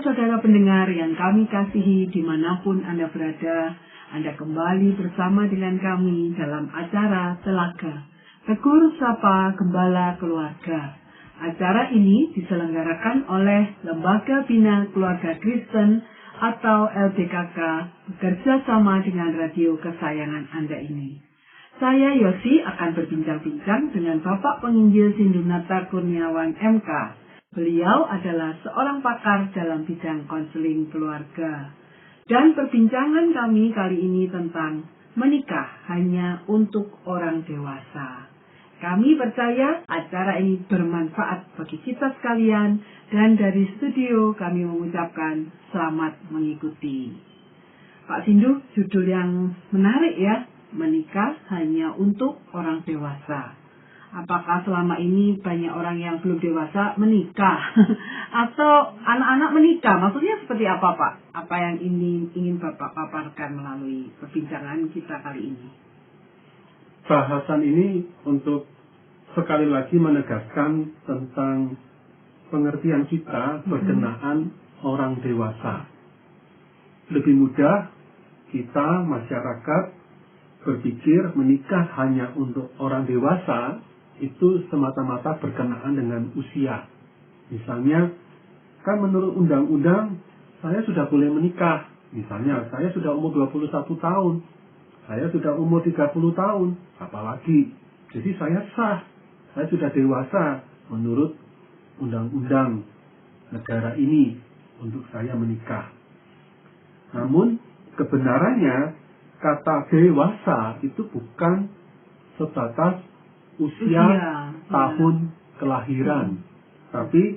Saudara pendengar yang kami kasihi dimanapun Anda berada, Anda kembali bersama dengan kami dalam acara Telaga Tegur Sapa Gembala Keluarga. Acara ini diselenggarakan oleh Lembaga Bina Keluarga Kristen atau LBKK bekerja sama dengan radio kesayangan Anda ini. Saya Yosi akan berbincang-bincang dengan Bapak Penginjil Sindunata Kurniawan MK. Beliau adalah seorang pakar dalam bidang konseling keluarga. Dan perbincangan kami kali ini tentang menikah hanya untuk orang dewasa. Kami percaya acara ini bermanfaat bagi kita sekalian dan dari studio kami mengucapkan selamat mengikuti. Pak Sindu, judul yang menarik ya, menikah hanya untuk orang dewasa. Apakah selama ini banyak orang yang belum dewasa menikah? Atau anak-anak menikah? Maksudnya seperti apa, Pak? Apa yang ingin Bapak paparkan melalui perbincangan kita kali ini? Bahasan ini untuk sekali lagi menegaskan tentang pengertian kita berkenaan orang dewasa. Lebih mudah kita, masyarakat, berpikir menikah hanya untuk orang dewasa itu semata-mata berkenaan dengan usia. Misalnya, kan menurut undang-undang saya sudah boleh menikah. Misalnya, saya sudah umur 21 tahun. Saya sudah umur 30 tahun. Apalagi. Jadi saya sah. Saya sudah dewasa menurut undang-undang negara ini untuk saya menikah. Namun, kebenarannya kata dewasa itu bukan sebatas usia tahun kelahiran. Tapi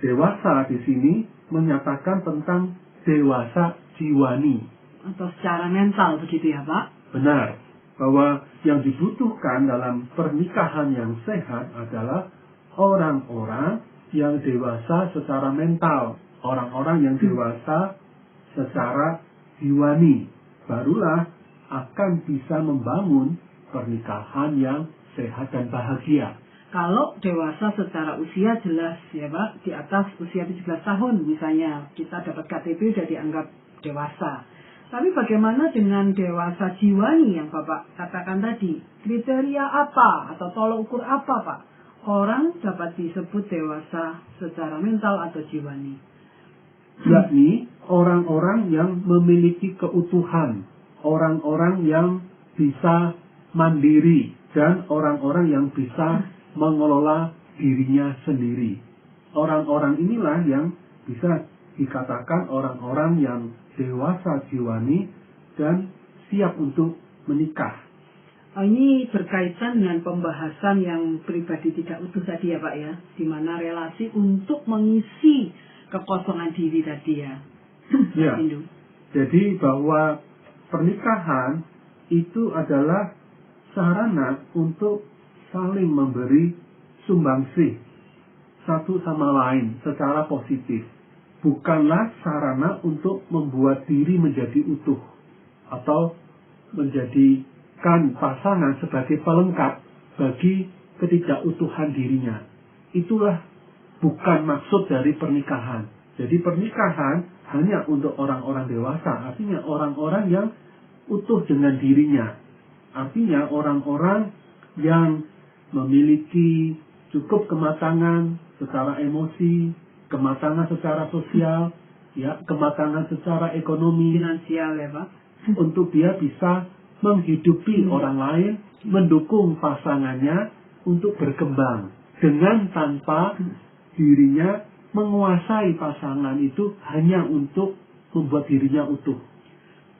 dewasa di sini menyatakan tentang dewasa jiwani. Atau secara mental begitu ya, Pak? Benar, bahwa yang dibutuhkan dalam pernikahan yang sehat adalah orang-orang yang dewasa secara mental, orang-orang yang dewasa secara jiwani. Barulah akan bisa membangun pernikahan yang sehat dan bahagia. Kalau dewasa secara usia jelas ya Pak, di atas usia 17 tahun misalnya, kita dapat KTP sudah dianggap dewasa. Tapi bagaimana dengan dewasa jiwani yang Bapak katakan tadi? Kriteria apa atau tolok ukur apa Pak? Orang dapat disebut dewasa secara mental atau jiwani. Yakni orang-orang yang memiliki keutuhan, orang-orang yang bisa mandiri, dan orang-orang yang bisa mengelola dirinya sendiri. Orang-orang inilah yang bisa dikatakan orang-orang yang dewasa jiwani dan siap untuk menikah. Ini berkaitan dengan pembahasan yang pribadi tidak utuh tadi ya Pak ya, di mana relasi untuk mengisi kekosongan diri tadi ya. Ya. Jadi bahwa pernikahan itu adalah sarana untuk saling memberi sumbangsih satu sama lain secara positif. Bukanlah sarana untuk membuat diri menjadi utuh atau menjadikan pasangan sebagai pelengkap bagi ketidakutuhan dirinya. Itulah bukan maksud dari pernikahan. Jadi pernikahan hanya untuk orang-orang dewasa, artinya orang-orang yang utuh dengan dirinya. Artinya orang-orang yang memiliki cukup kematangan secara emosi, kematangan secara sosial, ya, kematangan secara ekonomi, finansial ya Pak, untuk dia bisa menghidupi orang lain, mendukung pasangannya untuk berkembang dengan tanpa dirinya menguasai pasangan itu hanya untuk membuat dirinya utuh.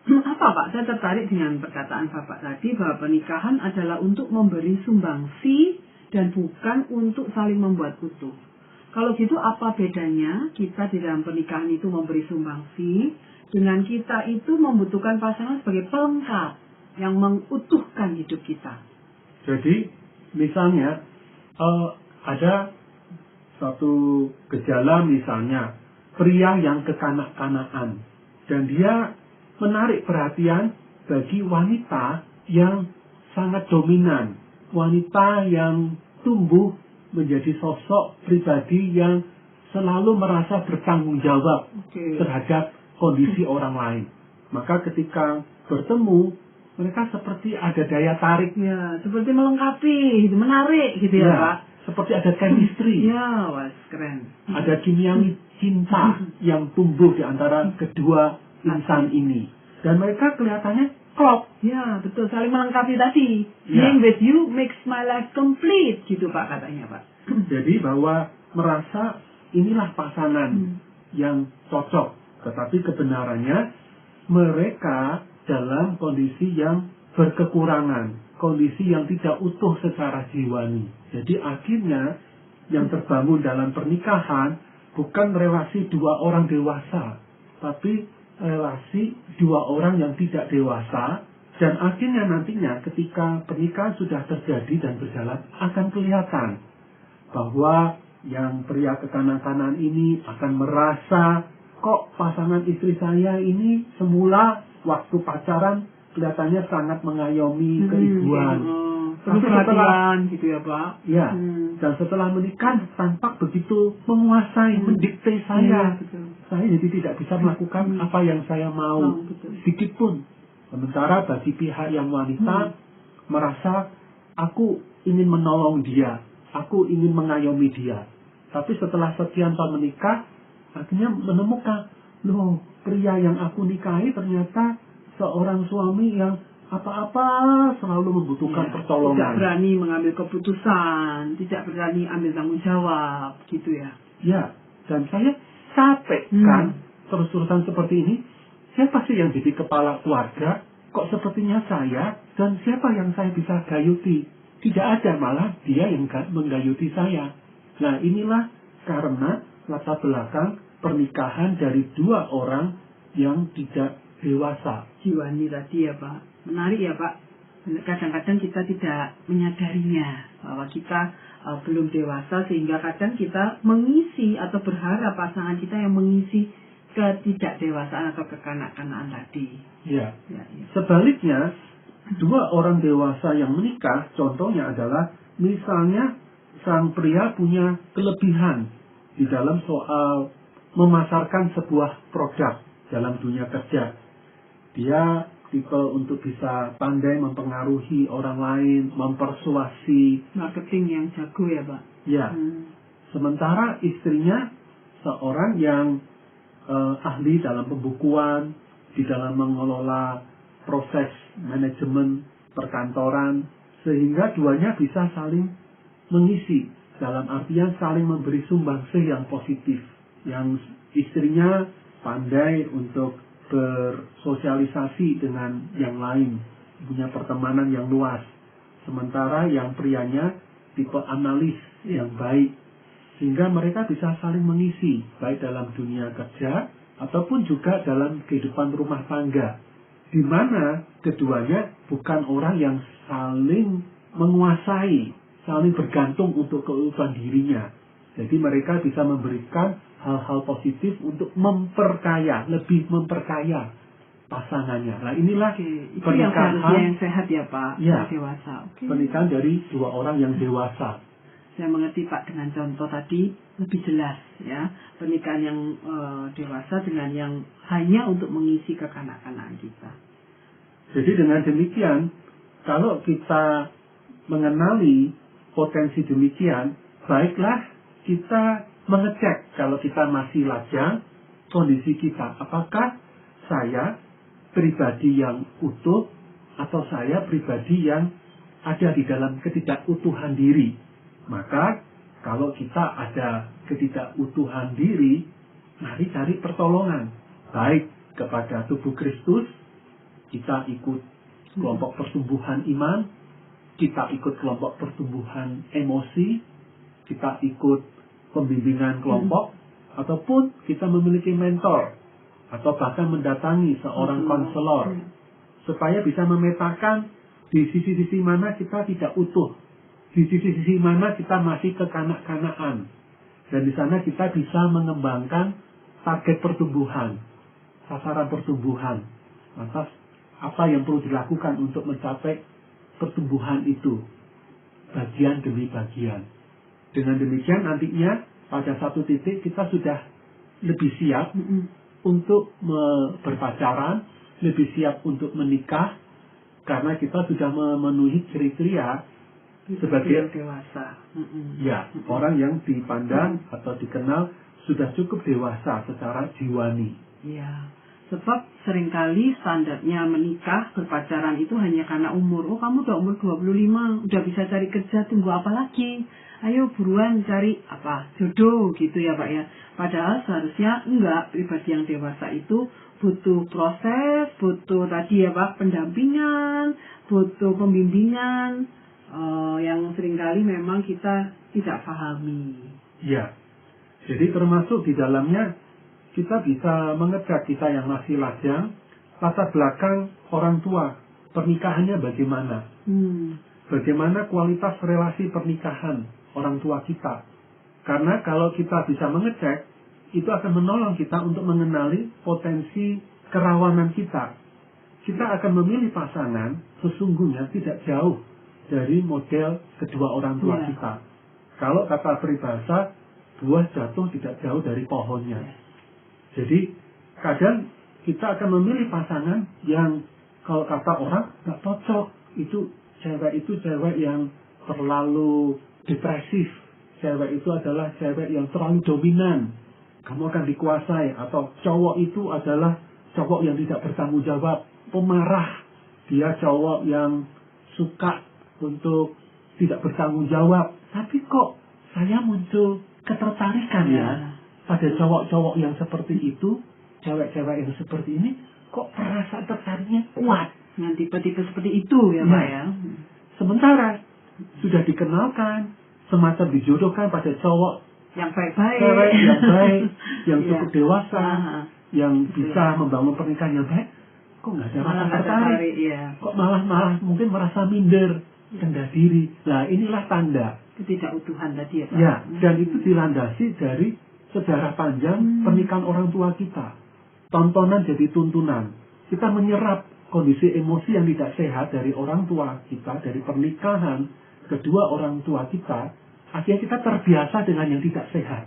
Apa Pak? Saya tertarik dengan perkataan Bapak tadi bahwa pernikahan adalah untuk memberi sumbangsi dan bukan untuk saling membuat utuh. Kalau gitu apa bedanya kita di dalam pernikahan itu memberi sumbangsi dengan kita itu membutuhkan pasangan sebagai pelengkap yang mengutuhkan hidup kita? Jadi misalnya ada satu gejala, misalnya pria yang kekanak-kanakan dan dia menarik perhatian bagi wanita yang sangat dominan, wanita yang tumbuh menjadi sosok pribadi yang selalu merasa bertanggung jawab Oke. terhadap kondisi orang lain. Maka ketika bertemu, mereka seperti ada daya tarik. Ya, seperti melengkapi, gitu, menarik gitu ya, Pak. Seperti ada chemistry. Ya, wah, keren. Ada kimiawi cinta yang tumbuh di antara kedua insan ini. Dan mereka kelihatannya klop. Ya, betul, saling melengkapi tadi. Ya. Being with you makes my life complete, gitu Pak katanya, Pak. Jadi bahwa merasa inilah pasangan yang cocok. Tetapi kebenarannya mereka dalam kondisi yang berkekurangan. Kondisi yang tidak utuh secara jiwani. Jadi akhirnya yang terbangun dalam pernikahan bukan relasi dua orang dewasa. Tapi relasi dua orang yang tidak dewasa. Dan akhirnya nantinya ketika pernikahan sudah terjadi dan berjalan akan kelihatan bahwa yang pria kekanak-kanan ini akan merasa kok pasangan istri saya ini semula waktu pacaran kelihatannya sangat mengayomi keibuan. Penuh perhatian gitu ya Pak. Ya, dan setelah menikah tampak begitu menguasai, mendikte saya. Betul. Saya jadi tidak bisa melakukan apa yang saya mau, sedikit pun. Sementara bagi pihak yang wanita merasa aku ingin menolong dia, aku ingin mengayomi dia. Tapi setelah sekian tahun menikah, akhirnya menemukan, loh, pria yang aku nikahi ternyata seorang suami yang apa-apa selalu membutuhkan pertolongan. Tidak berani mengambil keputusan, tidak berani ambil tanggung jawab, gitu ya. Ya, dan saya capek kan terus-terusan seperti ini. Siapa sih yang jadi kepala keluarga? Kok sepertinya saya, dan siapa yang saya bisa gayuti? Tidak ada, malah dia yang menggayuti saya. Nah, inilah karena latar belakang pernikahan dari dua orang yang tidak dewasa. Jiwani tadi ya Pak. Menarik ya Pak. Kadang-kadang kita tidak menyadarinya bahwa kita belum dewasa, sehingga kadang kita mengisi atau berharap pasangan kita yang mengisi ketidakdewasaan atau kekanak-kanakan tadi. Ya. Ya. Sebaliknya, dua orang dewasa yang menikah, contohnya adalah misalnya sang pria punya kelebihan di dalam soal memasarkan sebuah produk dalam dunia kerja. Dia tipe untuk bisa pandai mempengaruhi orang lain, mempersuasi. Marketing yang jago ya Pak. Ya. Sementara istrinya seorang yang ahli dalam pembukuan, di dalam mengelola proses manajemen perkantoran, sehingga duanya bisa saling mengisi, dalam artian saling memberi sumbangsih yang positif. Yang istrinya pandai untuk bersosialisasi dengan yang lain, punya pertemanan yang luas. Sementara yang prianya tipe analis yang baik, sehingga mereka bisa saling mengisi, baik dalam dunia kerja ataupun juga dalam kehidupan rumah tangga, di mana keduanya bukan orang yang saling menguasai, saling bergantung untuk keutuhan dirinya. Jadi mereka bisa memberikan hal-hal positif untuk memperkaya, lebih memperkaya pasangannya. Nah, inilah pernikahan yang sehat ya Pak, ya, dewasa. Pernikahan dari dua orang yang dewasa. Saya mengerti Pak, dengan contoh tadi lebih jelas ya, pernikahan yang dewasa dengan yang hanya untuk mengisi kekanak-kanakan kita. Jadi dengan demikian, kalau kita mengenali potensi demikian, baiklah kita mengecek kalau kita masih lajang kondisi kita. Apakah saya pribadi yang utuh atau saya pribadi yang ada di dalam ketidakutuhan diri. Maka kalau kita ada ketidakutuhan diri, mari cari pertolongan. Baik kepada tubuh Kristus, kita ikut kelompok pertumbuhan iman, kita ikut kelompok pertumbuhan emosi, kita ikut pembimbingan kelompok, ataupun kita memiliki mentor, atau bahkan mendatangi seorang konselor, supaya bisa memetakan di sisi-sisi mana kita tidak utuh, di sisi-sisi mana kita masih kekanak-kanakan, dan di sana kita bisa mengembangkan target pertumbuhan, sasaran pertumbuhan. Lantas apa yang perlu dilakukan untuk mencapai pertumbuhan itu, bagian demi bagian. Dengan demikian nantinya pada satu titik kita sudah lebih siap untuk berpacaran, lebih siap untuk menikah, karena kita sudah memenuhi kriteria sebagai dewasa. Ya, orang yang dipandang atau dikenal sudah cukup dewasa secara jiwani. Ya, sebab seringkali standarnya menikah, berpacaran itu hanya karena umur. Oh, kamu udah umur 25, udah bisa cari kerja, tunggu apa lagi? Ayo buruan cari jodoh gitu ya Pak ya. Padahal seharusnya enggak, pribadi yang dewasa itu butuh proses, butuh tadi ya Pak, pendampingan, butuh pembimbingan yang seringkali memang kita tidak pahami. Ya, jadi termasuk di dalamnya kita bisa mengecek kita yang masih lajang, latar belakang orang tua, pernikahannya bagaimana? Bagaimana kualitas relasi pernikahan orang tua kita? Karena kalau kita bisa mengecek, itu akan menolong kita untuk mengenali potensi kerawanan kita. Kita akan memilih pasangan sesungguhnya tidak jauh dari model kedua orang tua kita. Kalau kata peribahasa, buah jatuh tidak jauh dari pohonnya. Jadi kadang kita akan memilih pasangan yang kalau kata orang nggak cocok. Itu cewek yang terlalu depresif. Cewek itu adalah cewek yang terlalu dominan. Kamu akan dikuasai. Atau cowok itu adalah cowok yang tidak bertanggung jawab, pemarah. Dia cowok yang suka untuk tidak bertanggung jawab. Tapi kok saya muncul ketertarikan ya pada cowok-cowok yang seperti itu, cewek-cewek yang seperti ini, kok perasaan tertariknya kuat. Yang tipe-tipe seperti itu ya Pak ya. Sementara sudah dikenalkan, semacam dijodohkan pada cowok yang baik-baik, cewek yang baik, yang cukup dewasa, yang bisa membangun pernikahan yang baik, kok nggak ada rasa tertarik, kok malah mungkin merasa minder, rendah diri. Nah, inilah tanda ketidakutuhan tadi ya Pak. Ya, dan itu dilandasi dari sejarah panjang pernikahan orang tua kita. Tontonan jadi tuntunan. Kita menyerap kondisi emosi yang tidak sehat dari orang tua kita, dari pernikahan kedua orang tua kita. Akhirnya kita terbiasa dengan yang tidak sehat.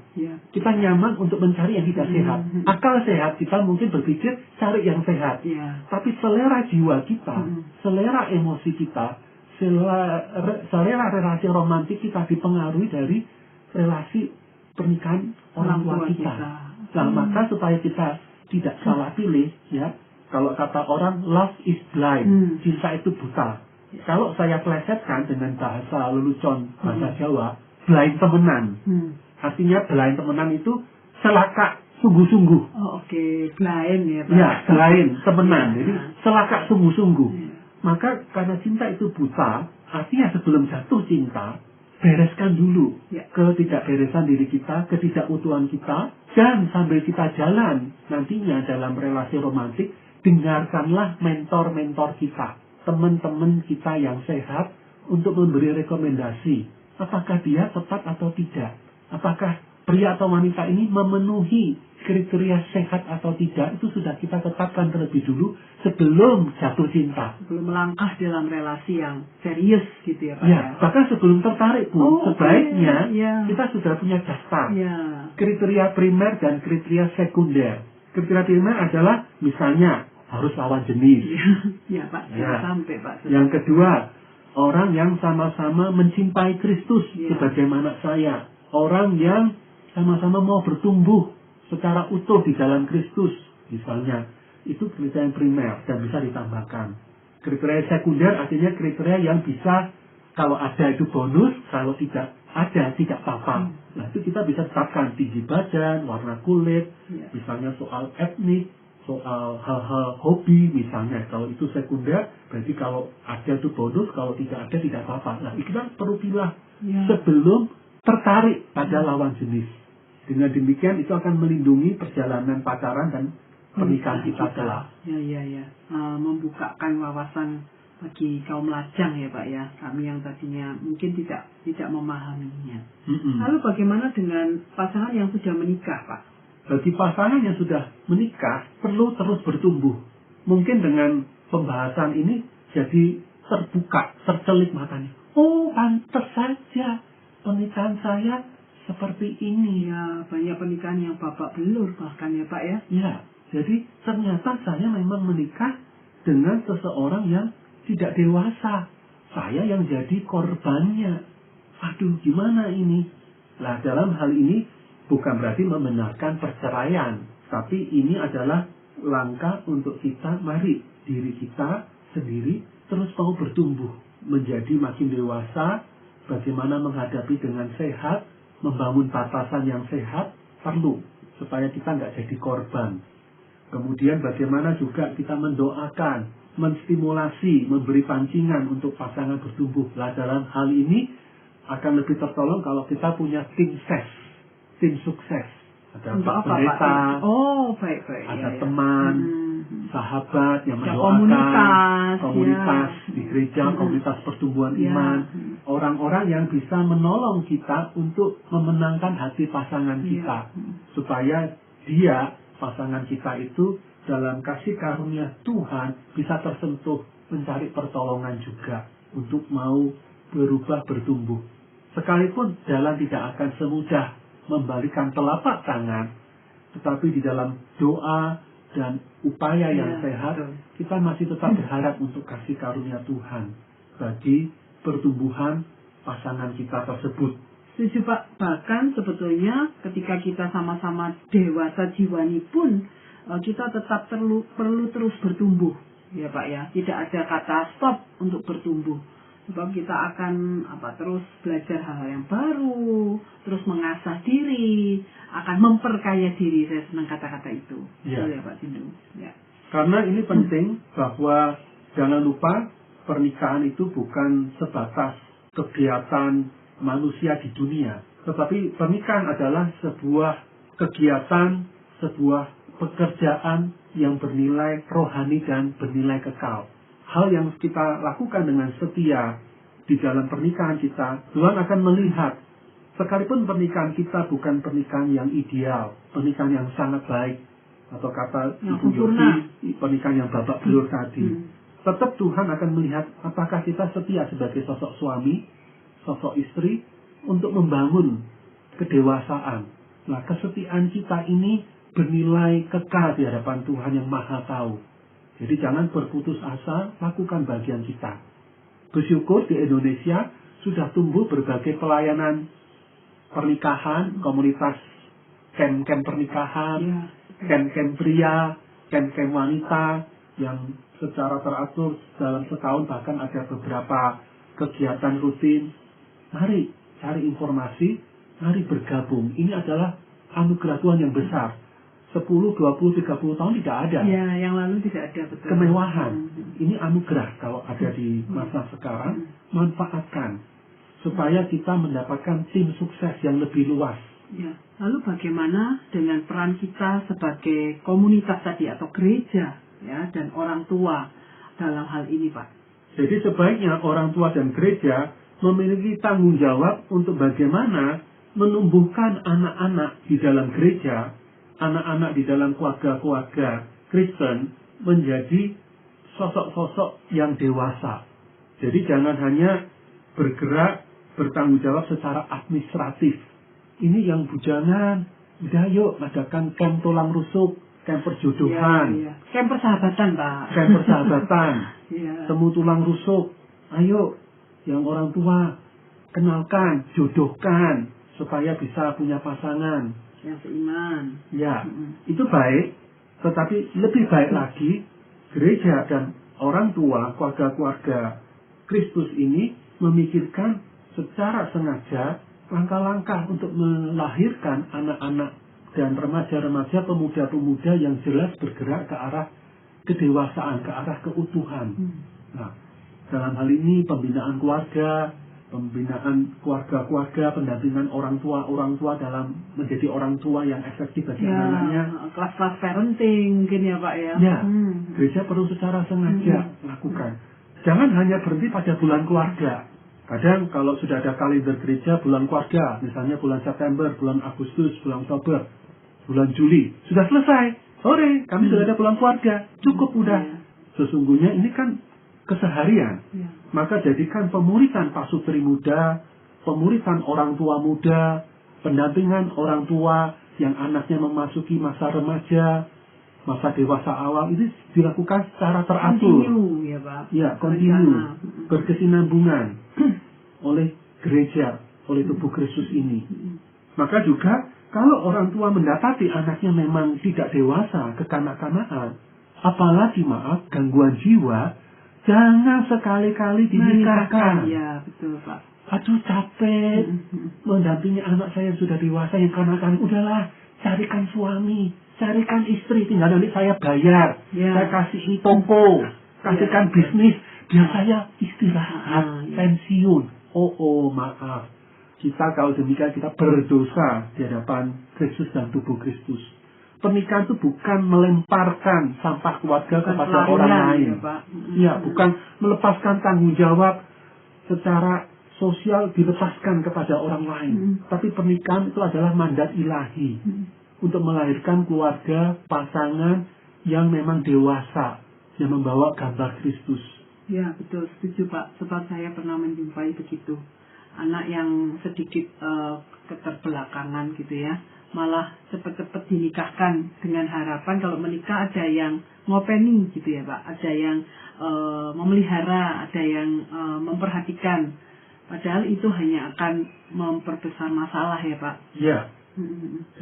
Kita nyaman untuk mencari yang tidak sehat. Akal sehat kita mungkin berpikir cari yang sehat. Tapi selera jiwa kita, selera emosi kita, selera relasi romantik kita dipengaruhi dari relasi pernikahan orang tua kita. Nah, maka supaya kita tidak salah pilih, ya, kalau kata orang love is blind, cinta itu buta. Kalau saya plesetkan dengan bahasa lelucon bahasa Jawa, blind temenan. Artinya blind temenan itu celaka sungguh-sungguh. Oh, oke, blind ya Pak. Ya, blind temenan. Jadi celaka sungguh-sungguh. Maka karena cinta itu buta, artinya sebelum jatuh cinta, bereskan dulu ketidakberesan diri kita, ketidakutuhan kita, dan sambil kita jalan nantinya dalam relasi romantik, dengarkanlah mentor-mentor kita, teman-teman kita yang sehat untuk memberi rekomendasi. Apakah dia tepat atau tidak? Apakah pria atau wanita ini memenuhi kriteria sehat atau tidak, itu sudah kita tetapkan terlebih dulu sebelum jatuh cinta. Sebelum melangkah dalam relasi yang serius gitu ya Pak. Ya, bahkan sebelum tertarik pun sebaiknya kita sudah punya daftar kriteria primer dan kriteria sekunder. Kriteria primer adalah misalnya harus lawan jenis. Ya Pak, sampai Pak. Yang kedua, orang yang sama-sama mencintai Kristus sebagaimana saya. Orang yang sama-sama mau bertumbuh secara utuh di dalam Kristus, misalnya. Itu kriteria yang primer dan bisa ditambahkan. Kriteria sekunder artinya kriteria yang bisa, kalau ada itu bonus, kalau tidak ada tidak apa-apa. Nah, itu kita bisa tetapkan tinggi badan, warna kulit, misalnya soal etnik, soal hal-hal hobi misalnya. Kalau itu sekunder, berarti kalau ada itu bonus, kalau tidak ada tidak apa-apa. Nah, kita perlu pilih sebelum tertarik pada lawan jenis. Dengan demikian itu akan melindungi perjalanan pacaran dan pernikahan kita kelak. Membukakan wawasan bagi kaum lajang ya Pak ya. Kami yang tadinya mungkin tidak memahaminya. Lalu bagaimana dengan pasangan yang sudah menikah Pak? Bagi pasangan yang sudah menikah perlu terus bertumbuh. Mungkin dengan pembahasan ini jadi terbuka, tercelik matanya. Oh, pantas saja pernikahan saya seperti ini. Ya, banyak pernikahan yang babak belur bahkan ya Pak ya. Ya, jadi ternyata saya memang menikah dengan seseorang yang tidak dewasa. Saya yang jadi korbannya. Aduh, gimana ini? Nah, dalam hal ini bukan berarti membenarkan perceraian. Tapi ini adalah langkah untuk kita, mari diri kita sendiri terus mau bertumbuh. Menjadi makin dewasa, bagaimana menghadapi dengan sehat, membangun batasan yang sehat, perlu. Supaya kita nggak jadi korban. Kemudian bagaimana juga kita mendoakan, menstimulasi, memberi pancingan untuk pasangan bertumbuh. Nah, dalam hal ini akan lebih tertolong kalau kita punya tim sukses. Ada Pak Pendeta, baik. ada teman, sahabat yang mendoakan, komunitas di gereja, komunitas pertumbuhan iman, orang-orang yang bisa menolong kita untuk memenangkan hati pasangan kita, supaya pasangan kita itu dalam kasih karunia Tuhan bisa tersentuh, mencari pertolongan juga untuk mau berubah, bertumbuh. Sekalipun jalan tidak akan semudah membalikan telapak tangan, tetapi di dalam doa dan upaya yang sehat, kita masih tetap berharap untuk kasih karunia Tuhan bagi pertumbuhan pasangan kita tersebut. Setuju Pak, bahkan sebetulnya ketika kita sama-sama dewasa jiwani pun kita tetap perlu terus bertumbuh ya Pak ya. Tidak ada kata stop untuk bertumbuh. Sebab kita akan terus belajar hal-hal yang baru, terus mengasah diri, akan memperkaya diri. Saya senang kata-kata itu. Ya. Ya Pak Sindu. Ya. Karena ini penting bahwa jangan lupa pernikahan itu bukan sebatas kegiatan manusia di dunia, tetapi pernikahan adalah sebuah kegiatan, sebuah pekerjaan yang bernilai rohani dan bernilai kekal. Hal yang kita lakukan dengan setia di dalam pernikahan kita, Tuhan akan melihat, sekalipun pernikahan kita bukan pernikahan yang ideal, pernikahan yang sangat baik, atau kata Ibu Yosi, pernikahan yang babak belur tadi, tetap Tuhan akan melihat apakah kita setia sebagai sosok suami, sosok istri, untuk membangun kedewasaan. Nah, kesetiaan kita ini bernilai kekal di hadapan Tuhan yang Maha Tahu. Jadi jangan berputus asa, lakukan bagian kita. Bersyukur di Indonesia sudah tumbuh berbagai pelayanan pernikahan, komunitas camp-camp pernikahan, camp-camp pria, camp-camp wanita yang secara teratur dalam setahun, bahkan ada beberapa kegiatan rutin. Mari cari informasi, mari bergabung. Ini adalah anugerah Tuhan yang besar. 10, 20, 30 tahun tidak ada. Ya, yang lalu tidak ada, betul. Kemewahan. Ini anugerah kalau ada di masa sekarang. Manfaatkan. Supaya kita mendapatkan tim sukses yang lebih luas. Ya. Lalu bagaimana dengan peran kita sebagai komunitas tadi atau gereja ya, dan orang tua dalam hal ini Pak? Jadi sebaiknya orang tua dan gereja memiliki tanggung jawab untuk bagaimana menumbuhkan anak-anak di dalam gereja, anak-anak di dalam keluarga-keluarga Kristen menjadi sosok-sosok yang dewasa. Jadi jangan hanya bergerak, bertanggung jawab secara administratif. Ini yang bujangan, udah yuk adakan camp tulang rusuk, camp perjodohan. Ya. Camp persahabatan Pak. Camp persahabatan, temu tulang rusuk. Ayo, yang orang tua, kenalkan, jodohkan, supaya bisa punya pasangan yang seiman. Ya, itu baik, tetapi lebih baik lagi gereja dan orang tua, keluarga-keluarga Kristus ini memikirkan secara sengaja langkah-langkah untuk melahirkan anak-anak dan remaja-remaja, pemuda-pemuda yang jelas bergerak ke arah kedewasaan, ke arah keutuhan. Nah, dalam hal ini pembinaan keluarga, pembinaan keluarga-keluarga, pendampingan orang tua dalam menjadi orang tua yang efektif bagi anak-anaknya. Kelas-kelas parenting mungkin ya Pak ya. Ya, gereja perlu secara sengaja lakukan. Jangan hanya berhenti pada bulan keluarga. Kadang kalau sudah ada kalender gereja bulan keluarga, misalnya bulan September, bulan Agustus, bulan Oktober, bulan Juli, sudah selesai. Sore, kami sudah ada bulan keluarga. Cukup udah. Sesungguhnya ini kan keseharian. Maka jadikan pemuritan pasutri muda, pemuritan orang tua muda, pendampingan orang tua yang anaknya memasuki masa remaja, masa dewasa awal, itu dilakukan secara teratur. Kontinu, ya Pak. Ya, kontinu, berkesinambungan oleh gereja, oleh tubuh Kristus ini. Maka juga kalau orang tua mendapati anaknya memang tidak dewasa, kekanak-kanakan, apalagi gangguan jiwa, jangan sekali-kali dinikahkan. Ya, betul Pak. Aduh, capek mendampingi anak saya yang sudah dewasa, yang kanak-kanak. Udahlah, carikan suami, carikan istri, tinggal nanti saya bayar. Ya. Saya kasih toko, kasihkan bisnis, biar saya istirahat, pensiun. Oh, maaf. Kita kalau demikian kita berdosa di hadapan Kristus dan tubuh Kristus. Pernikahan itu bukan melemparkan sampah keluarga kepada orang lain. Ya, bukan melepaskan tanggung jawab secara sosial dilepaskan kepada orang lain. Tapi pernikahan itu adalah mandat ilahi untuk melahirkan keluarga, pasangan yang memang dewasa, yang membawa gambar Kristus. Ya, betul, setuju Pak. Sebab saya pernah menjumpai begitu. Anak yang sedikit keterbelakangan gitu ya, malah cepat-cepat dinikahkan dengan harapan kalau menikah ada yang ngopeni gitu ya Pak, ada yang memelihara, ada yang memperhatikan. Padahal itu hanya akan memperbesar masalah ya Pak. Ya.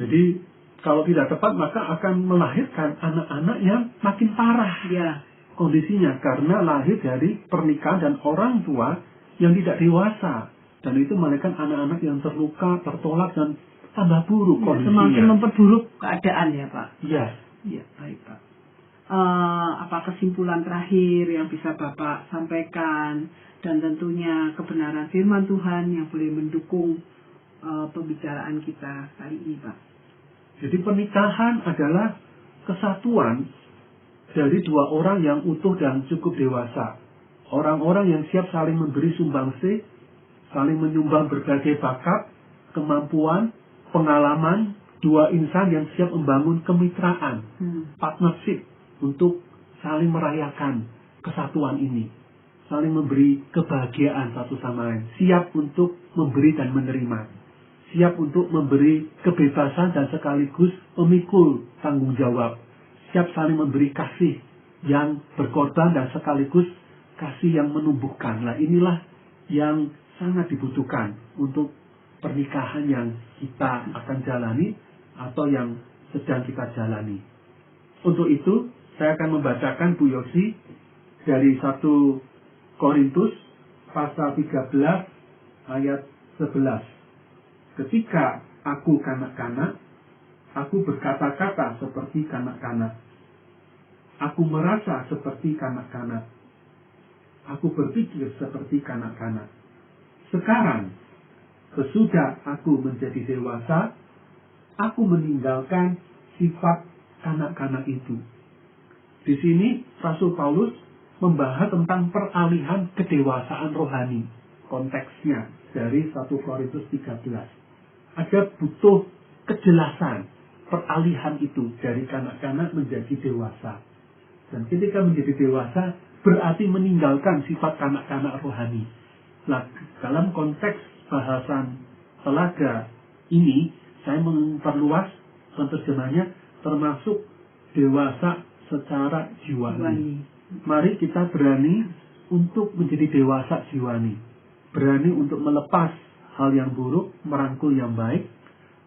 Jadi kalau tidak tepat maka akan melahirkan anak-anak yang makin parah. Ya. Kondisinya karena lahir dari pernikahan dan orang tua yang tidak dewasa. Dan itu melahirkan anak-anak yang terluka, tertolak, dan tambah buruk kondisinya. Semakin memperburuk keadaan ya Pak. Iya. Iya, baik Pak. Apa kesimpulan terakhir yang bisa Bapak sampaikan, dan tentunya kebenaran firman Tuhan yang boleh mendukung pembicaraan kita kali ini Pak. Jadi pernikahan adalah kesatuan dari dua orang yang utuh dan cukup dewasa. Orang-orang yang siap saling memberi sumbangsih, saling menyumbang berbagai bakat, kemampuan, pengalaman, dua insan yang siap membangun kemitraan, partnership untuk saling merayakan kesatuan ini, saling memberi kebahagiaan satu sama lain, siap untuk memberi dan menerima, siap untuk memberi kebebasan dan sekaligus memikul tanggung jawab, siap saling memberi kasih yang berkorban dan sekaligus kasih yang menumbuhkan. Nah, inilah yang sangat dibutuhkan untuk pernikahan yang kita akan jalani atau yang sedang kita jalani. Untuk itu, saya akan membacakan Bu Yosi dari 1 Korintus pasal 13 ayat 11. Ketika aku kanak-kanak, aku berkata-kata seperti kanak-kanak. Aku merasa seperti kanak-kanak. Aku berpikir seperti kanak-kanak. Sekarang, sesudah aku menjadi dewasa, aku meninggalkan sifat kanak-kanak itu. Di sini, Rasul Paulus membahas tentang peralihan kedewasaan rohani. Konteksnya dari 1 Korintus 13. Ada butuh kejelasan peralihan itu dari kanak-kanak menjadi dewasa. Dan ketika menjadi dewasa, berarti meninggalkan sifat kanak-kanak rohani. Nah, dalam konteks bahasan telaga ini, saya memperluas penerjemahannya termasuk dewasa secara jiwani. Mari kita berani untuk menjadi dewasa jiwani. Berani untuk melepas hal yang buruk, merangkul yang baik.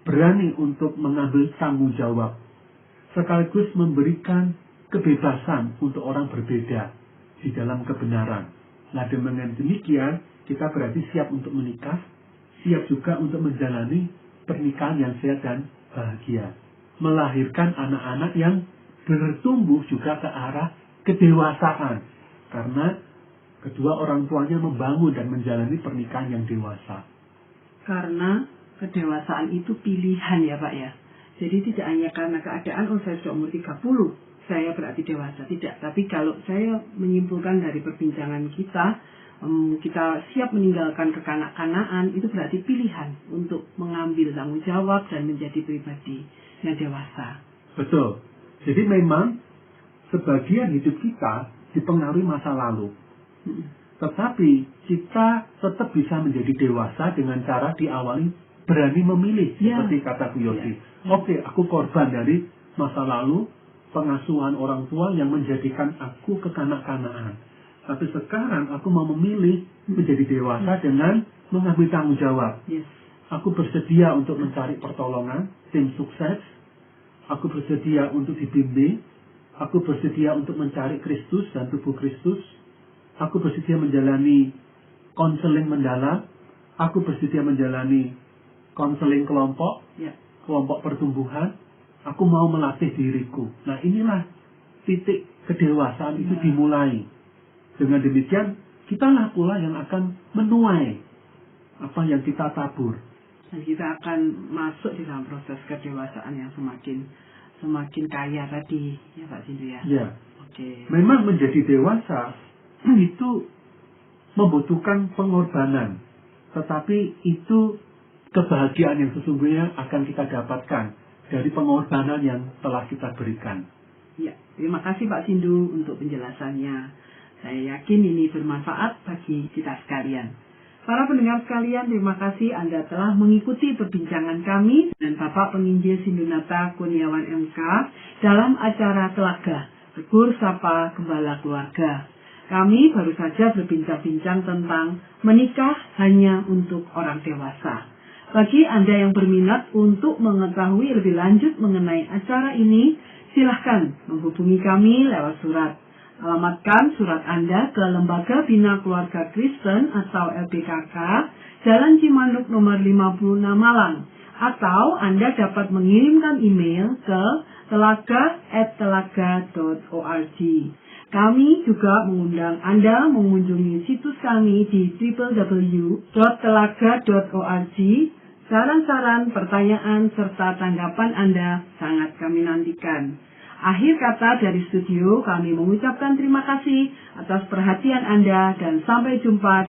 Berani untuk mengambil tanggung jawab. Sekaligus memberikan kebebasan untuk orang berbeda di dalam kebenaran. Nah, dengan demikian, kita berarti siap untuk menikah, siap juga untuk menjalani pernikahan yang sehat dan bahagia. Melahirkan anak-anak yang bertumbuh juga ke arah kedewasaan. Karena kedua orang tuanya membangun dan menjalani pernikahan yang dewasa. Karena kedewasaan itu pilihan ya Pak ya. Jadi tidak hanya karena keadaan, saya sudah umur 30, saya berarti dewasa. Tidak, tapi kalau saya menyimpulkan dari perbincangan kita siap meninggalkan kekanak-kanaan, itu berarti pilihan untuk mengambil tanggung jawab dan menjadi pribadi yang dewasa. Betul. Jadi memang sebagian hidup kita dipengaruhi masa lalu. Tetapi kita tetap bisa menjadi dewasa dengan cara diawali berani memilih, Ya. seperti kata Bu Yosi. Ya. Oke, aku korban dari masa lalu, pengasuhan orang tua yang menjadikan aku kekanak-kanakan. Tapi sekarang aku mau memilih menjadi dewasa dengan mengambil tanggung jawab. Yes. Aku bersedia untuk mencari pertolongan, tim sukses. Aku bersedia untuk dibimbing. Aku bersedia untuk mencari Kristus dan tubuh Kristus. Aku bersedia menjalani konseling mendalam. Aku bersedia menjalani konseling kelompok, Ya. kelompok pertumbuhan. Aku mau melatih diriku. Nah, inilah titik kedewasaan itu dimulai. Dengan demikian, kitalah pula yang akan menuai apa yang kita tabur. Dan kita akan masuk di dalam proses kedewasaan yang semakin kaya tadi, ya Pak Sindu ya. Ya, Oke. memang menjadi dewasa itu membutuhkan pengorbanan. Tetapi itu kebahagiaan yang sesungguhnya akan kita dapatkan dari pengorbanan yang telah kita berikan. Ya, terima kasih Pak Sindu untuk penjelasannya. Saya yakin ini bermanfaat bagi kita sekalian. Para pendengar sekalian, terima kasih Anda telah mengikuti perbincangan kami dan Bapak Penginjil Sindunata Kurniawan MK dalam acara Telaga, Tegur Sapa Gembala Keluarga. Kami baru saja berbincang-bincang tentang menikah hanya untuk orang dewasa. Bagi Anda yang berminat untuk mengetahui lebih lanjut mengenai acara ini, silahkan menghubungi kami lewat surat. Alamatkan surat Anda ke Lembaga Bina Keluarga Kristen atau LBKK, Jalan Cimanuk nomor 56 Malang. Atau Anda dapat mengirimkan email ke telaga@telaga.org. Kami juga mengundang Anda mengunjungi situs kami di www.telaga.org. Saran-saran, pertanyaan, serta tanggapan Anda sangat kami nantikan. Akhir kata dari studio, kami mengucapkan terima kasih atas perhatian Anda dan sampai jumpa